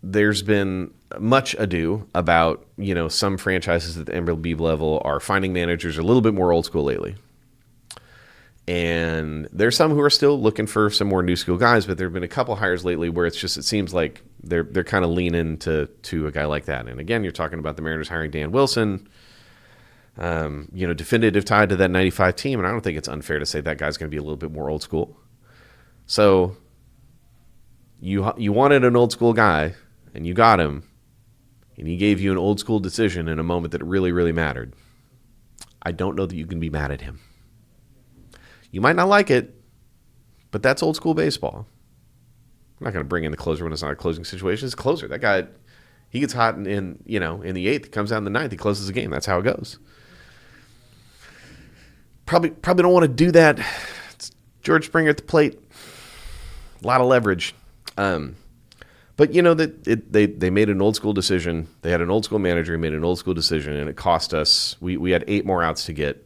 there's been much ado about, some franchises at the MLB level are finding managers a little bit more old school lately. And there's some who are still looking for some more new school guys, but there have been a couple hires lately where it seems like they're kind of leaning to a guy like that. And again, you're talking about the Mariners hiring Dan Wilson, definitive tied to that 95 team. And I don't think it's unfair to say that guy's going to be a little bit more old school. So you wanted an old school guy, and you got him, and he gave you an old school decision in a moment that really, really mattered. I don't know that you can be mad at him. You might not like it, but that's old school baseball. I'm not going to bring in the closer when it's not a closing situation. It's a closer. That guy, he gets hot in the 8th, he comes out in the 9th, he closes the game. That's how it goes. Probably don't want to do that. It's George Springer at the plate. A lot of leverage. But they made an old school decision. They had an old school manager who made an old school decision, and it cost us. We had 8 more outs to get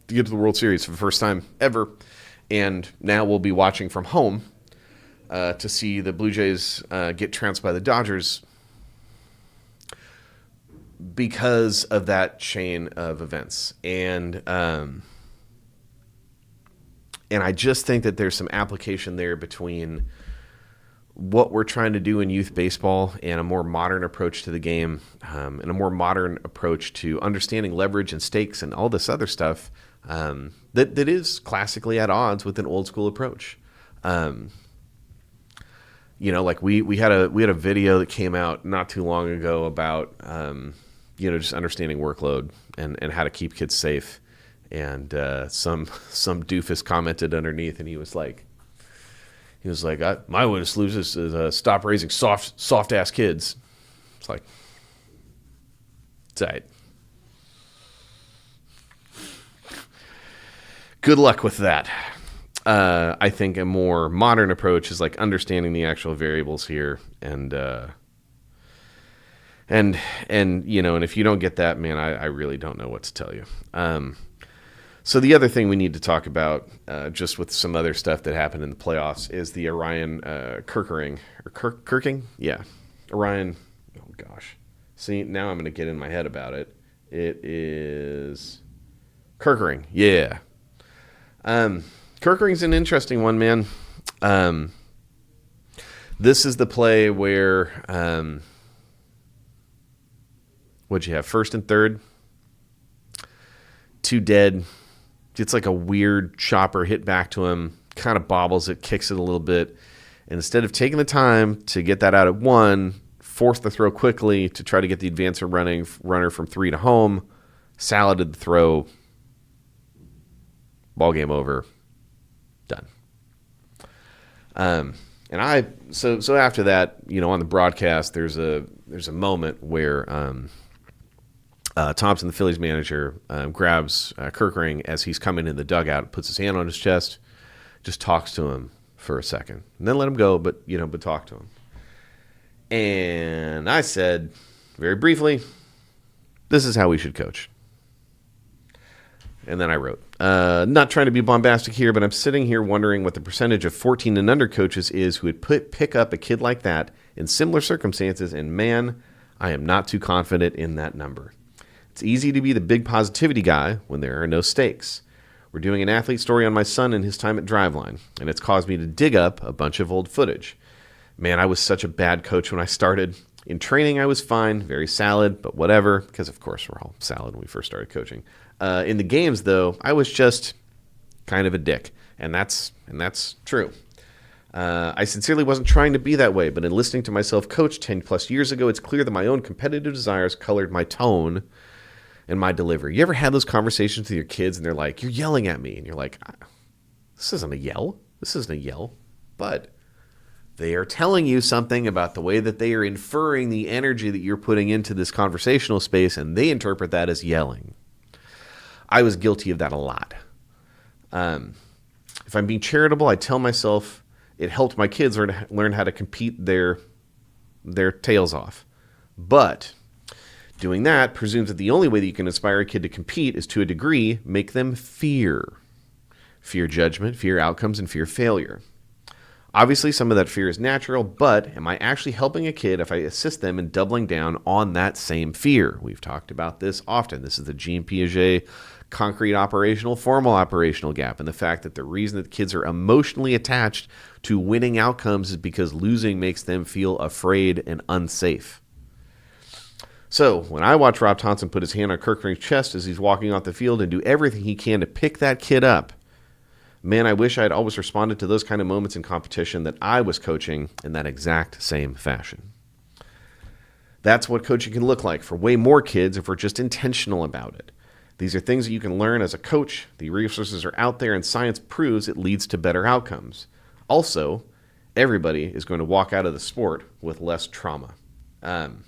to the World Series for the first time ever. And now we'll be watching from home to see the Blue Jays get trounced by the Dodgers because of that chain of events. And I just think that there's some application there between what we're trying to do in youth baseball and a more modern approach to the game, and a more modern approach to understanding leverage and stakes and all this other stuff that is classically at odds with an old school approach. Like we had a video that came out not too long ago about just understanding workload and how to keep kids safe. And some doofus commented underneath, and he was like, my way to solution is stop raising soft ass kids. It's like, it's all right. Good luck with that. I think a more modern approach is like understanding the actual variables here, and if you don't get that, man, I really don't know what to tell you. So the other thing we need to talk about, just with some other stuff that happened in the playoffs, is the Orion Kerkring. Yeah. Orion, oh gosh. See, now I'm going to get in my head about it. It is Kerkring, yeah. Kerkring's an interesting one, man. This is the play where, what'd you have, first and third? 2 dead. It's like a weird chopper hit back to him, kind of bobbles it, kicks it a little bit. And instead of taking the time to get that out at 1, force the throw quickly to try to get the advancer runner from 3 to home, saladed the throw, ball game over, done. So after that, on the broadcast, there's a moment where Thompson, the Phillies manager, grabs Kerkring as he's coming in the dugout, puts his hand on his chest, just talks to him for a second, and then let him go, but talk to him. And I said, very briefly, this is how we should coach. And then I wrote, not trying to be bombastic here, but I'm sitting here wondering what the percentage of 14 and under coaches is who would pick up a kid like that in similar circumstances, and man, I am not too confident in that number. It's easy to be the big positivity guy when there are no stakes. We're doing an athlete story on my son and his time at Driveline, and it's caused me to dig up a bunch of old footage. Man, I was such a bad coach when I started. In training, I was fine, very salad, but whatever, because of course we're all salad when we first started coaching. In the games, though, I was just kind of a dick, and that's true. I sincerely wasn't trying to be that way, but in listening to myself coach 10 plus years ago, it's clear that my own competitive desires colored my tone and my delivery. You ever had those conversations with your kids and they're like, you're yelling at me, and you're like, this isn't a yell. But they are telling you something about the way that they are inferring the energy that you're putting into this conversational space, and they interpret that as yelling. I was guilty of that a lot. If I'm being charitable, I tell myself it helped my kids learn how to compete their tails off. But doing that presumes that the only way that you can inspire a kid to compete is to a degree make them fear. Fear judgment, fear outcomes, and fear failure. Obviously, some of that fear is natural, but am I actually helping a kid if I assist them in doubling down on that same fear? We've talked about this often. This is the Jean Piaget concrete operational, formal operational gap, and the fact that the reason that kids are emotionally attached to winning outcomes is because losing makes them feel afraid and unsafe. So when I watch Rob Thompson put his hand on Kerkring's chest as he's walking off the field and do everything he can to pick that kid up, man, I wish I had always responded to those kind of moments in competition that I was coaching in that exact same fashion. That's what coaching can look like for way more kids if we're just intentional about it. These are things that you can learn as a coach. The resources are out there, and science proves it leads to better outcomes. Also, everybody is going to walk out of the sport with less trauma. And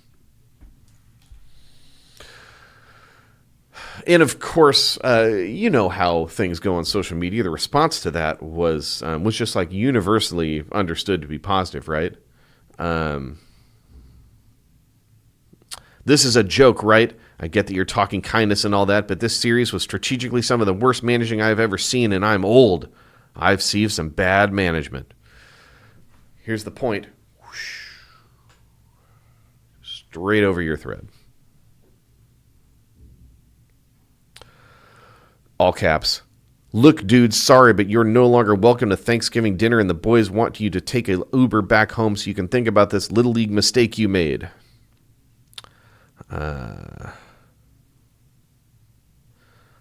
of course, you know how things go on social media. The response to that was just like universally understood to be positive, right? This is a joke, right? I get that you're talking kindness and all that, but this series was strategically some of the worst managing I've ever seen, and I'm old. I've seen some bad management. Here's the point. Whoosh. Straight over your thread. All caps, Look, dude, sorry, but you're no longer welcome to Thanksgiving dinner, and the boys want you to take an Uber back home so you can think about this Little League mistake you made. But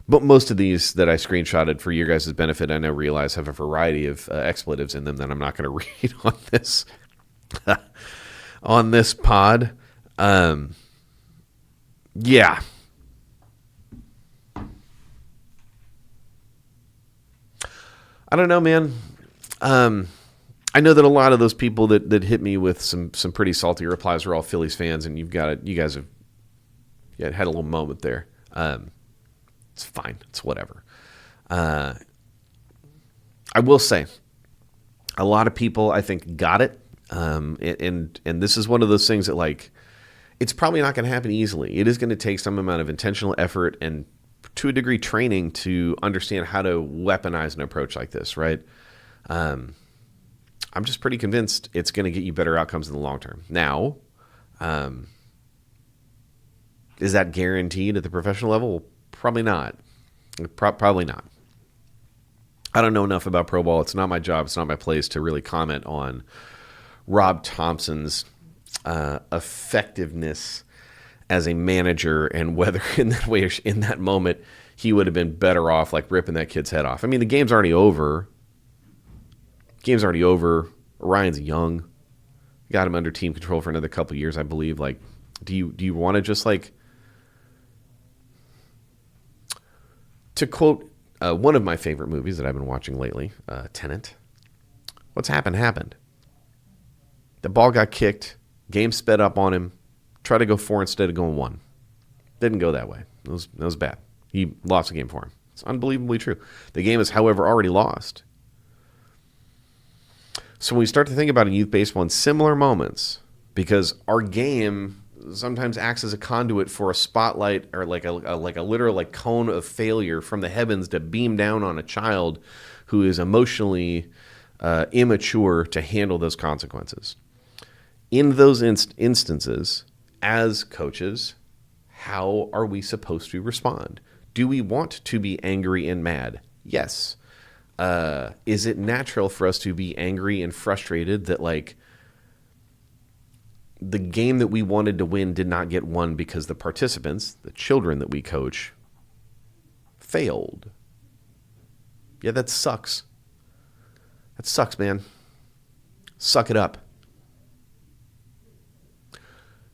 most of these that I screenshotted for your guys' benefit, I now realize have a variety of expletives in them that I'm not going to read on this on this pod. Yeah. I don't know, man. I know that a lot of those people that hit me with some pretty salty replies are all Phillies fans, and you guys have had a little moment there. It's fine. It's whatever. I will say, a lot of people I think got it, and this is one of those things that, like, it's probably not going to happen easily. It is going to take some amount of intentional effort and, to a degree, training to understand how to weaponize an approach like this, right? I'm just pretty convinced it's going to get you better outcomes in the long term. Now, is that guaranteed at the professional level? Probably not. Probably not. I don't know enough about pro ball. It's not my job. It's not my place to really comment on Rob Thompson's effectiveness as a manager and whether in that way, in that moment, he would have been better off like ripping that kid's head off. I mean, the game's already over. Orion's young. Got him under team control for another couple of years, I believe. Like, do you want to just, like, to quote one of my favorite movies that I've been watching lately, Tenet, what's happened. The ball got kicked, game sped up on him, tried to go 4 instead of going 1. Didn't go that way. That was bad. He lost the game for him. It's unbelievably true. The game is, however, already lost. So when we start to think about in youth baseball in similar moments, because our game sometimes acts as a conduit for a spotlight or like a literal like cone of failure from the heavens to beam down on a child who is emotionally immature to handle those consequences. In those instances, as coaches, how are we supposed to respond? Do we want to be angry and mad? Yes. Is it natural for us to be angry and frustrated that, like, the game that we wanted to win did not get won because the participants, the children that we coach, failed? Yeah, that sucks. That sucks, man. Suck it up.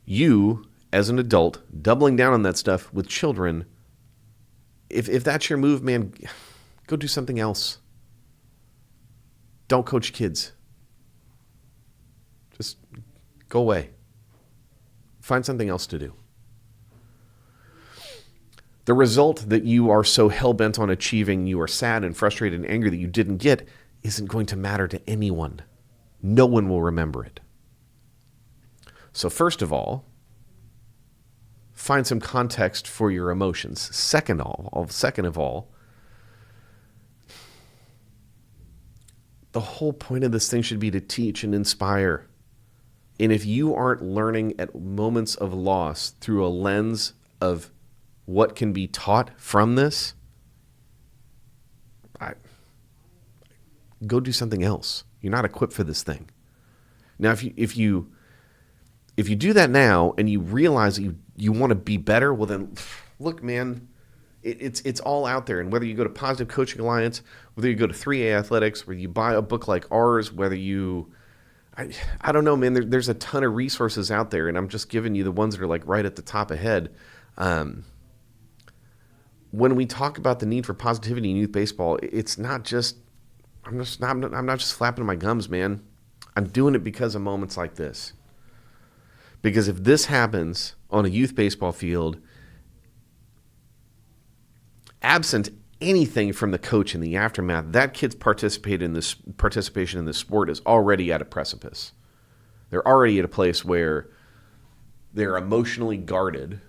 You, as an adult, doubling down on that stuff with children, if that's your move, man, go do something else. Don't coach kids. Just go away. Find something else to do. The result that you are so hell-bent on achieving, you are sad and frustrated and angry that you didn't get, isn't going to matter to anyone. No one will remember it. So first of all, find some context for your emotions. Second of all, the whole point of this thing should be to teach and inspire. And if you aren't learning at moments of loss through a lens of what can be taught from this, go do something else. You're not equipped for this thing. Now, if you do that now and you realize that you want to be better, well then, look, man, it's all out there. And whether you go to Positive Coaching Alliance, whether you go to 3A Athletics, whether you buy a book like ours, whether you, I don't know, man, there's a ton of resources out there, and I'm just giving you the ones that are like right at the top ahead. When we talk about the need for positivity in youth baseball, it's not just, I'm not just flapping my gums, man. I'm doing it because of moments like this. Because if this happens on a youth baseball field, absent anything from the coach in the aftermath, that kid's participation in this sport is already at a precipice. They're already at a place where they're emotionally guarded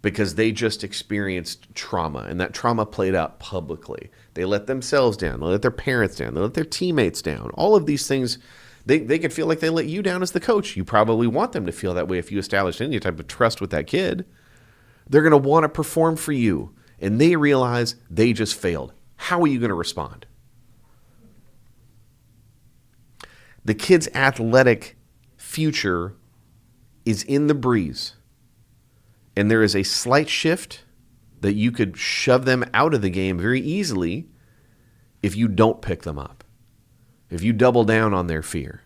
because they just experienced trauma, and that trauma played out publicly. They let themselves down. They let their parents down. They let their teammates down. All of these things, they could feel like they let you down as the coach. You probably want them to feel that way if you established any type of trust with that kid. They're going to want to perform for you, and they realize they just failed. how are you going to respond? The kid's athletic future is in the breeze, and there is a slight shift that you could shove them out of the game very easily if you don't pick them up, if you double down on their fear.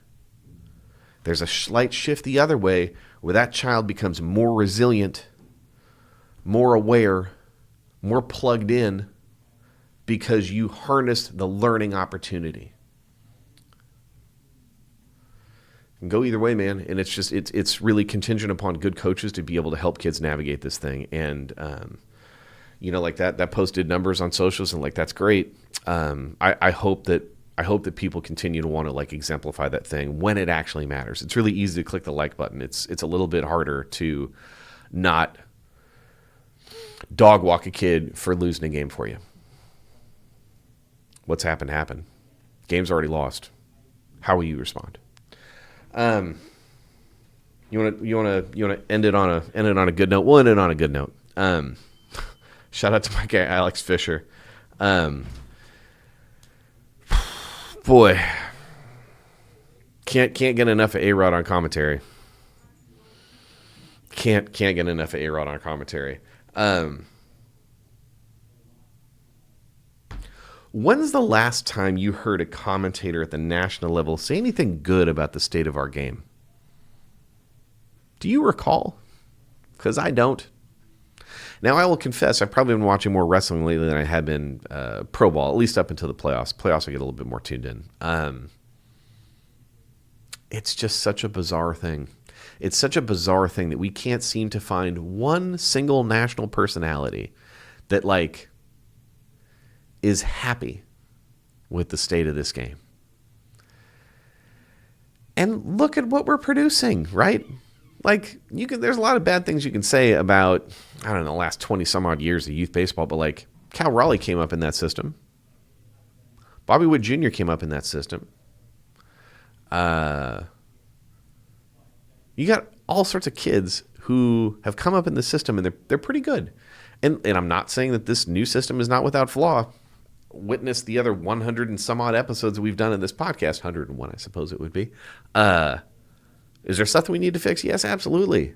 There's a slight shift the other way where that child becomes more resilient, more aware, more plugged in because you harnessed the learning opportunity. And go either way, man. And it's really contingent upon good coaches to be able to help kids navigate this thing. And, like that post did numbers on socials, and like, that's great. I hope that people continue to want to like exemplify that thing when it actually matters. It's really easy to click the like button. It's a little bit harder to not dog walk a kid for losing a game for you. What's happened. Game's already lost. How will you respond? You want to end it on a good note? We'll end it on a good note. Shout out to my guy Alex Fisher. Boy, can't get enough of A-Rod on commentary. Can't get enough of A-Rod on commentary. When's the last time you heard a commentator at the national level say anything good about the state of our game? Do you recall? Because I don't. Now, I will confess, I've probably been watching more wrestling lately than I had been pro ball, at least up until the playoffs. Playoffs, I get a little bit more tuned in. It's just such a bizarre thing. It's such a bizarre thing that we can't seem to find one single national personality that, like, is happy with the state of this game. And look at what we're producing, right? Like, there's a lot of bad things you can say about, I don't know, the last 20 some odd years of youth baseball, but like Cal Raleigh came up in that system. Bobby Wood Jr. came up in that system. You got all sorts of kids who have come up in the system, and they're pretty good. And I'm not saying that this new system is not without flaw. Witness the other 100 and some odd episodes that we've done in this podcast, 101, I suppose it would be. Is there stuff that we need to fix? Yes, absolutely.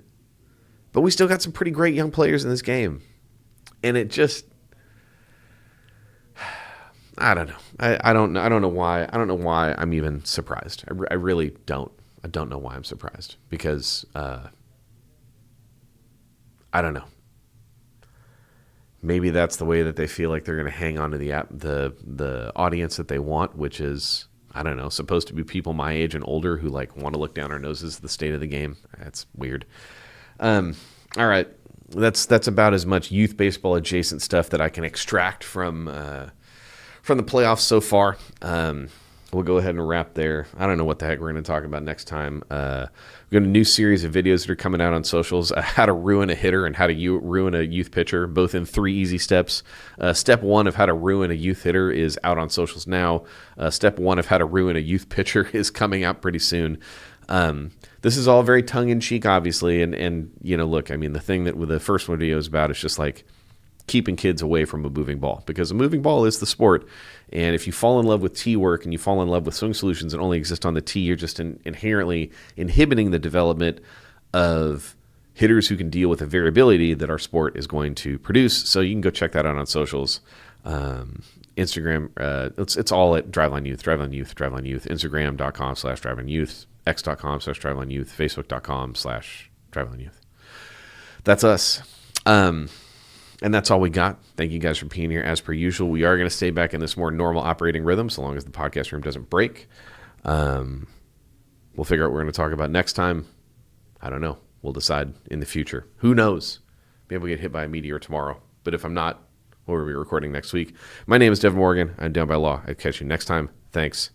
But we still got some pretty great young players in this game. And it just, I don't know. I don't know why. I don't know why I'm even surprised. I really don't. I don't know why I'm surprised because I don't know. Maybe that's the way that they feel like they're going to hang on to the audience that they want, which is, I don't know, supposed to be people my age and older who like want to look down our noses at the state of the game. That's weird. All right, that's about as much youth baseball adjacent stuff that I can extract from the playoffs so far. We'll go ahead and wrap there. I don't know what the heck we're going to talk about next time. We've got a new series of videos that are coming out on socials, how to ruin a hitter and how to ruin a youth pitcher, both in 3 easy steps. Step 1 of how to ruin a youth hitter is out on socials now. Step 1 of how to ruin a youth pitcher is coming out pretty soon. This is all very tongue-in-cheek, obviously, and look, I mean, the thing that the first video is about is just like keeping kids away from a moving ball, because a moving ball is the sport. And if you fall in love with tee work and you fall in love with swing solutions that only exist on the tee, you're just inherently inhibiting the development of hitters who can deal with the variability that our sport is going to produce. So you can go check that out on socials. Instagram, it's all at Driveline Youth, Instagram.com/Driveline Youth, x.com/Driveline Youth, facebook.com/Driveline Youth. That's us. And that's all we got. Thank you guys for being here. As per usual, we are going to stay back in this more normal operating rhythm so long as the podcast room doesn't break. We'll figure out what we're going to talk about next time. I don't know. We'll decide in the future. Who knows? Maybe we'll get hit by a meteor tomorrow. But if I'm not, we'll be recording next week. My name is Deven Morgan. I'm Down by Law. I'll catch you next time. Thanks.